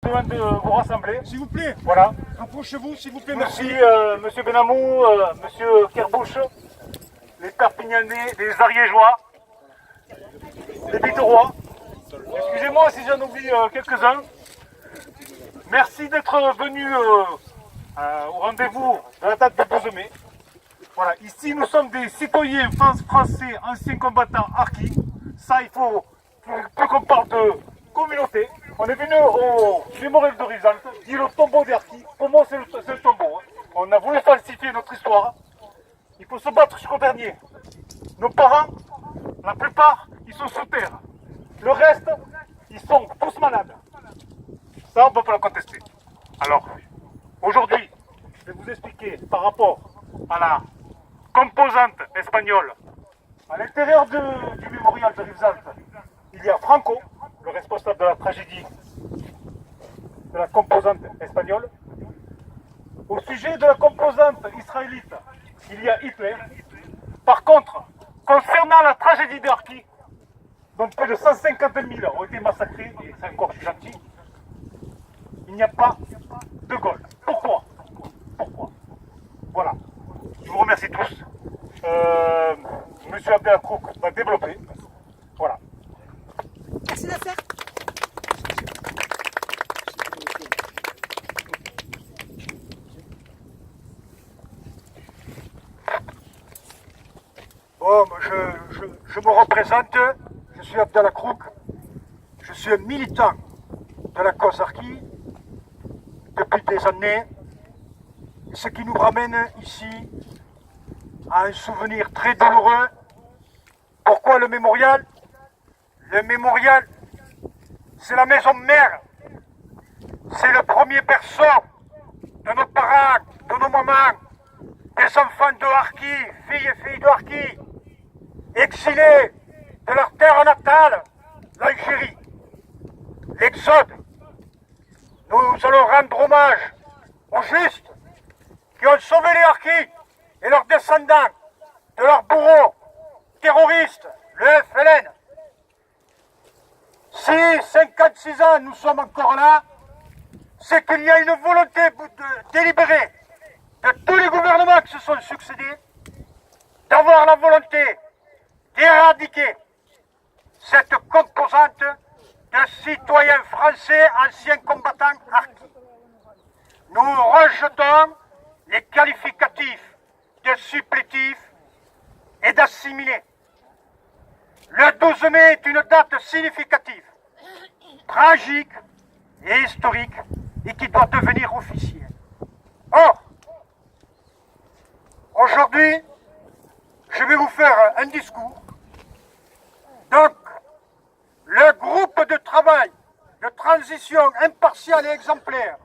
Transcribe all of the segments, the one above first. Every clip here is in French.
besoin de vous rassembler. S'il vous plaît, Voilà. approchez-vous, s'il vous plaît, Merci, merci. Monsieur Benamou, Monsieur Kerbouche, les Perpignanais, les Ariégeois, les Biterrois. Excusez-moi si j'en oublie quelques-uns. Merci d'être venus au rendez-vous de la date du 12 mai. Voilà, ici nous sommes des citoyens français, anciens combattants harkis. Ça, il faut plus qu'on parle de communauté. On est venu au mémorial de Rivesaltes, dit le tombeau des harkis. Pour moi, c'est le tombeau. Hein. On a voulu falsifier notre histoire. Il faut se battre jusqu'au dernier. Nos parents, la plupart, ils sont sous terre. Le reste, ils sont tous malades. Ça, on ne peut pas le contester. Alors, aujourd'hui, je vais vous expliquer par rapport à la composante espagnole. À l'intérieur du mémorial de Rivesaltes, il y a Franco, le responsable de la tragédie de la composante espagnole. Au sujet de la composante israélite, il y a Hitler. Par contre, concernant la tragédie des Harkis, dont plus de 150 000 ont été massacrés, et c'est encore gentil, il n'y a pas de Gaulle. Pourquoi? Voilà. Je vous remercie tous. Monsieur Abdelakrouk va développer. Voilà. Merci Nasser. Bon, je me représente, je suis Abdelakrouk, je suis un militant de la cause harki depuis des années, ce qui nous ramène ici à un souvenir très douloureux. Pourquoi le mémorial? Le mémorial, c'est la maison mère, c'est le premier berceau de nos parents, de nos mamans, des enfants de harkis, filles et filles de harkis, exilés de leur terre natale, l'Algérie, l'Exode. Nous allons rendre hommage aux justes qui ont sauvé les harkis et leurs descendants de leurs bourreaux terroristes, le FLN. Si 56 ans nous sommes encore là, c'est qu'il y a une volonté délibérée de tous les gouvernements qui se sont succédés d'avoir la volonté d'éradiquer cette composante de citoyens français anciens combattants harkis. Nous rejetons les qualificatifs de supplétifs et d'assimilés. Le 12 mai est une date significative, tragique et historique et qui doit devenir officielle. Or, aujourd'hui, je vais vous faire un discours. Donc, le groupe de travail de transition impartiale et exemplaire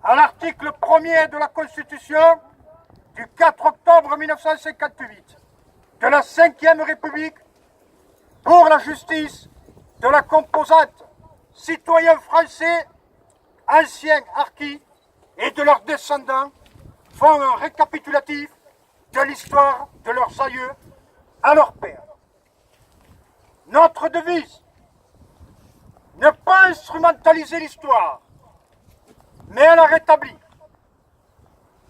à l'article 1er de la Constitution du 4 octobre 1958 de la 5e République pour la justice de la composante citoyens français, anciens harkis et de leurs descendants font un récapitulatif de l'histoire de leurs aïeux à leur père. Notre devise, ne pas instrumentaliser l'histoire, mais à la rétablir.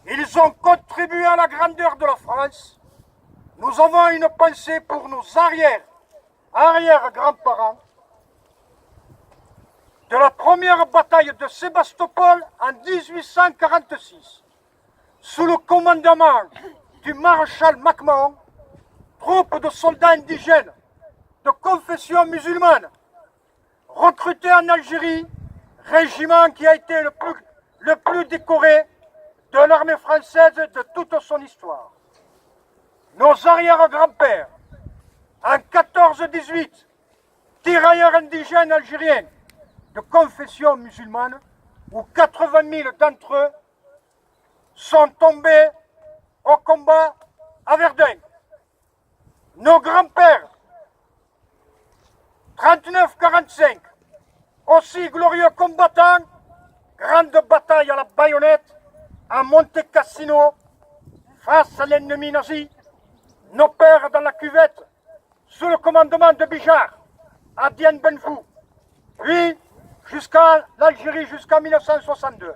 Ils ont contribué à la grandeur de la France. Nous avons une pensée pour nos arrière-grands-parents de la première bataille de Sébastopol en 1846, sous le commandement du maréchal MacMahon, troupe de soldats indigènes de confession musulmane, recrutés en Algérie, régiment qui a été le plus décoré de l'armée française de toute son histoire. Nos arrière-grands-pères, en 14-18, tirailleurs indigènes algériens de confession musulmane, où 80 000 d'entre eux sont tombés au combat à Verdun. Nos grands-pères, 39-45, aussi glorieux combattants, grande bataille à la baïonnette, à Monte Cassino, face à l'ennemi nazi, nos pères dans la cuvette, sous le commandement de Bijard, à Dien Ben Phu, puis jusqu'à l'Algérie, jusqu'en 1962.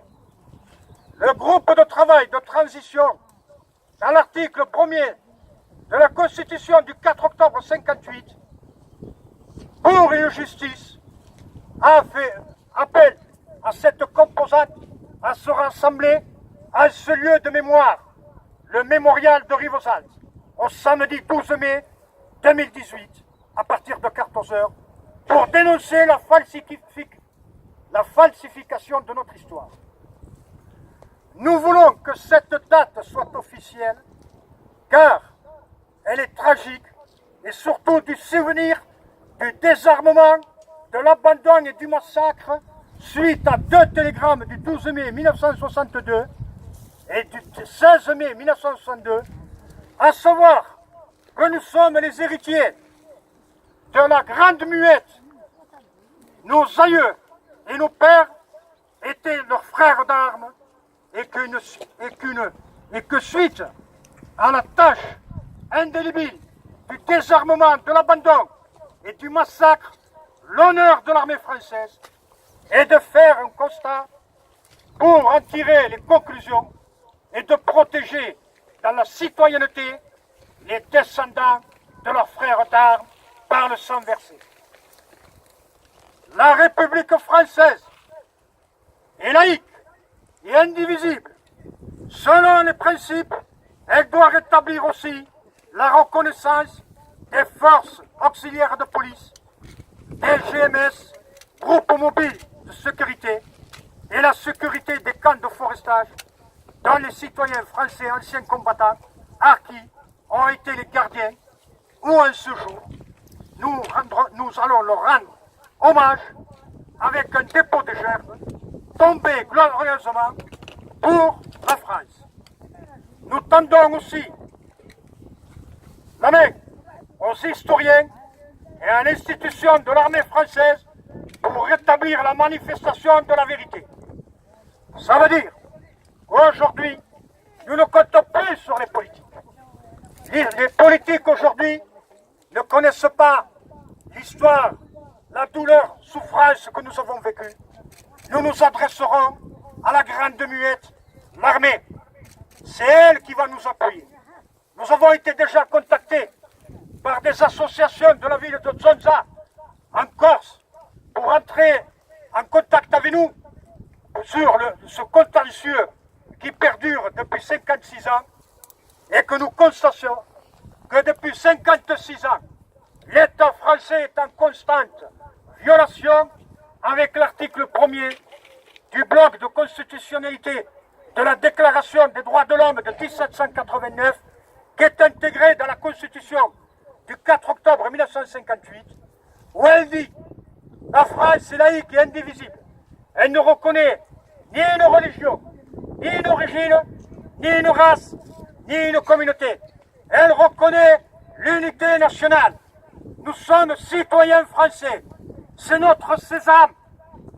Le groupe de travail de transition, dans l'article 1er de la Constitution du 4 octobre 1958, pour une justice, a fait appel à cette composante à se rassembler à ce lieu de mémoire, le mémorial de Rivesaltes, au samedi 12 mai 2018, à partir de 14 h, pour dénoncer la falsification de notre histoire. Nous voulons que cette date soit officielle, car elle est tragique, et surtout du souvenir du désarmement, de l'abandon et du massacre suite à 2 télégrammes du 12 mai 1962 et du 16 mai 1962, à savoir que nous sommes les héritiers de la Grande Muette. Nos aïeux et nos pères étaient leurs frères d'armes et que suite à la tâche indélébile du désarmement, de l'abandon et du massacre, l'honneur de l'armée française est de faire un constat pour en tirer les conclusions et de protéger dans la citoyenneté les descendants de leurs frères d'armes par le sang versé. La République française est laïque et indivisible. Selon les principes, elle doit rétablir aussi la reconnaissance des forces auxiliaires de police, des GMS, groupes mobiles de sécurité, et la sécurité des camps de forestage dont les citoyens français anciens combattants harkis ont été les gardiens, où en ce jour, nous allons leur rendre hommage avec un dépôt de gerbes tombé glorieusement pour la France. Nous tendons aussi la main aux historiens et à l'institution de l'armée française pour rétablir la manifestation de la vérité. Ça veut dire qu'aujourd'hui, nous ne comptons plus sur les politiques. Les politiques aujourd'hui ne connaissent pas l'histoire, la douleur, souffrance que nous avons vécue. Nous nous adresserons à la Grande Muette, l'armée. C'est elle qui va nous appuyer. Nous avons été déjà contactés par des associations de la ville de Zonza, en Corse, pour entrer en contact avec nous sur ce contentieux qui perdure depuis 56 ans et que nous constations que depuis 56 ans, l'État français est en constante violation avec l'article 1er du bloc de constitutionnalité de la Déclaration des droits de l'homme de 1789 qui est intégrée dans la Constitution du 4 octobre 1958 où elle dit « La France est laïque et indivisible. Elle ne reconnaît ni une religion, ni une origine, ni une race, ni une communauté. Elle reconnaît l'unité nationale. Nous sommes citoyens français. C'est notre sésame,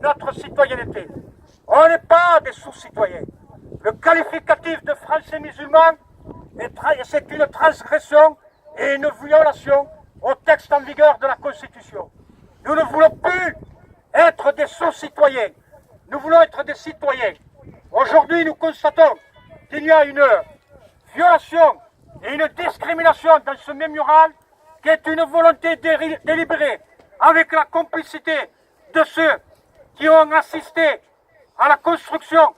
notre citoyenneté. On n'est pas des sous-citoyens. Le qualificatif de français musulman, c'est une transgression et une violation au texte en vigueur de la Constitution. Nous ne voulons plus être des sous-citoyens. Nous voulons être des citoyens. Aujourd'hui, nous constatons qu'il y a une violation et une discrimination dans ce mémorial qui est une volonté délibérée avec la complicité de ceux qui ont assisté à la construction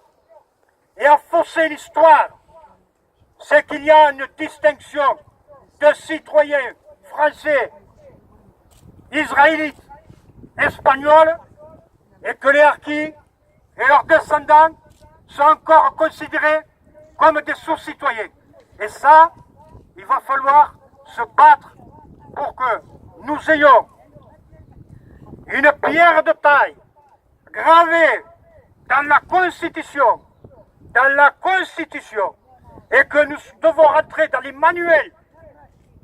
et à fausser l'histoire. C'est qu'il y a une distinction de citoyens français, israélites, espagnols, et que les harkis et leurs descendants sont encore considérés comme des sous-citoyens. Et ça, il va falloir se battre pour que nous ayons une pierre de taille gravée dans la Constitution, et que nous devons rentrer dans les manuels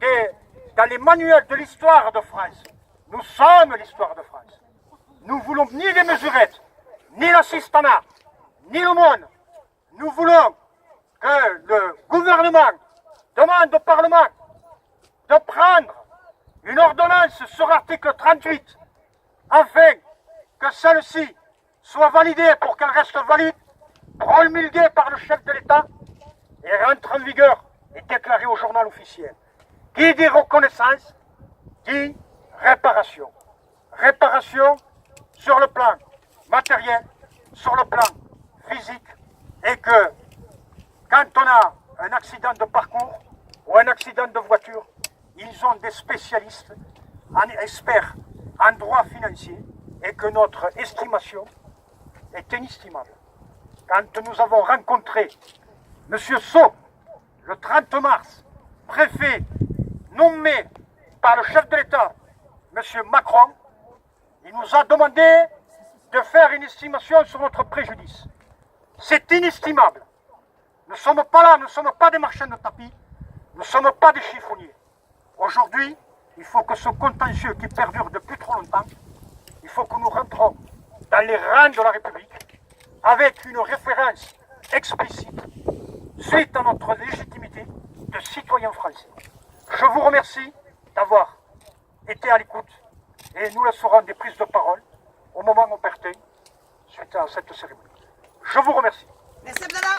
de l'histoire de France. Nous sommes l'histoire de France. Nous voulons ni les mesurettes, ni l'assistanat, ni le monde. Nous voulons que le gouvernement demande au Parlement de prendre une ordonnance sur l'article 38 afin que celle-ci soit validée pour qu'elle reste valide, promulguée par le chef de l'État et rentre en vigueur et déclarée au journal officiel. Qui dit reconnaissance, dit réparation. Réparation sur le plan matériel, sur le plan physique, et que quand on a un accident de parcours ou un accident de voiture, ils ont des spécialistes, experts en droit financier, et que notre estimation est inestimable. Quand nous avons rencontré M. Sceaux, le 30 mars, préfet nommé par le chef de l'État, M. Macron, il nous a demandé de faire une estimation sur notre préjudice. C'est inestimable. Nous ne sommes pas là, nous ne sommes pas des marchands de tapis, nous ne sommes pas des chiffonniers. Aujourd'hui, il faut que ce contentieux qui perdure depuis trop longtemps, il faut que nous rentrons dans les rangs de la République avec une référence explicite suite à notre légitimité de citoyens français. Je vous remercie d'avoir été à l'écoute et nous laisserons des prises de parole au moment opportun suite à cette cérémonie. Je vous remercie. Merci Abdallah.